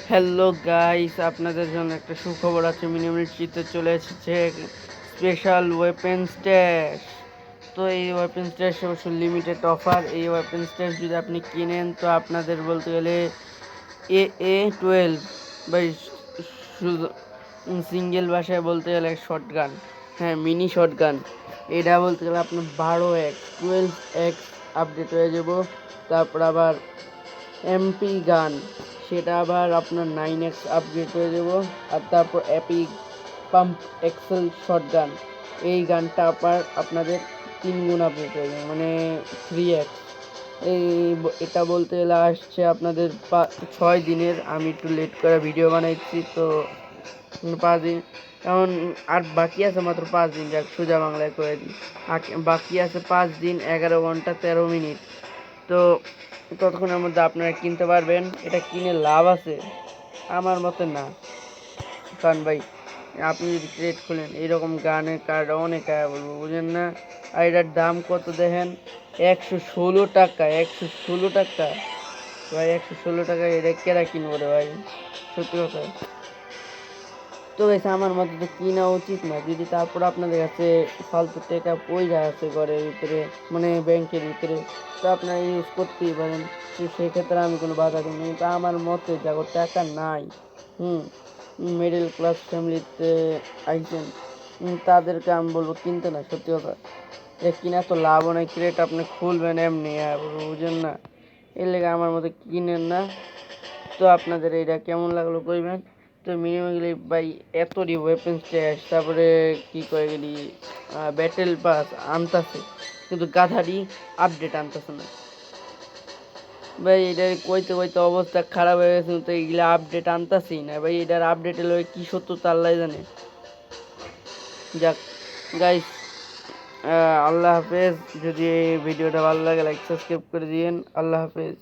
Hello guys, আপনাদের জন্য একটা সুখবর আছে। মিনিমিলিটিতে চলে এসেছে স্পেশাল ওয়েপেন স্ট্যাশ। তো এই ওয়েপেন স্ট্যাশ অবশ্য লিমিটেড অফার। এই ওয়েপেন স্ট্যাশ যদি আপনি কিনেন তো আপনাদের বলতে গেলে AA-12 বা সিঙ্গেল ভাষায় বলতে গেলে শর্টগান, হ্যাঁ মিনি শর্টগান, এটা বলতে গেলে আপনার 12x 12x আপডেট হয়ে যাব। তারপর আবার এমপি গান, সেটা আবার আপনার 9x আপগ্রেড হয়ে যাব। আর তারপর এপিক পাম্প এক্সেল শটগান, এই গানটা আবার আপনাদের 3 গুণ আপগ্রেড হয়ে যাবে, মানে 3x। এটা বলতে গেলে আসছে আপনাদের 6 দিনের। আমি একটু লেট করে ভিডিও বানাইছি, তো 5 দিন এখন আর বাকি আছে, মাত্র 5 দিন। যাক, সোজা বাংলায় করে দিই, বাকি আছে 5 দিন 11 ঘন্টা 13 মিনিট। তো ততক্ষণের মধ্যে আপনারা কিনতে পারবেন। এটা কিনে লাভ আছে? আমার মতে না। কারণ ভাই, আপনি যদি ক্রেট খোলেন, এইরকম গানের কার্ড অনেক আয়া বলবো, বুঝেন না? আর এটার দাম কত দেখেন, 116 টাকা। 116 টাকা ভাই, 116 টাকা এটা কেরা কিনবো রে ভাই, সত্যি কথা। তো গেছে আমার মতে তো কিনা উচিত না। যদি তারপর আপনাদের কাছে ফালতু টাকা পয়সা আছে ঘরের ভিতরে, মানে ব্যাংকের ভিতরে, তো আপনারা ইউজ করতেই পারেন। তো সেক্ষেত্রে আমি কোনো বাধা দিই না, কিন্তু আমার মতে যাগো টাকা নাই, মিডল ক্লাস ফ্যামিলিতে আইছেন, তাদেরকে আমি বলবো কিনতে না, সত্যি কথা। এ কিনা তো লাভও নাই, ক্রেট আপনি খুলবেন এমনি, বুঝেন না? এর লেগে আমার মতে কিনেন না। তো আপনাদের এইটা কেমন লাগলো কইবেন। তো মিনিমালি ভাই, এতটি ওয়েপেন স্ট্যাশ, তারপরে কি কয়ে গেলি ব্যাটেল পাস আনতাছে, কিন্তু গাধারি আপডেট আনতেছে না ভাই। এটার কইতে কইতে অবস্থা খারাপ হয়ে গেছে, তো এইগুলা আপডেট আনতাছেই না ভাই। এটার আপডেট এলো কি সত্যতা আল্লাহ জানে। যাক গাইস, আল্লাহ হাফেজ। যদি এই ভিডিওটা ভালো লাগে লাইক সাবস্ক্রাইব করে দিয়েন। আল্লাহ হাফেজ।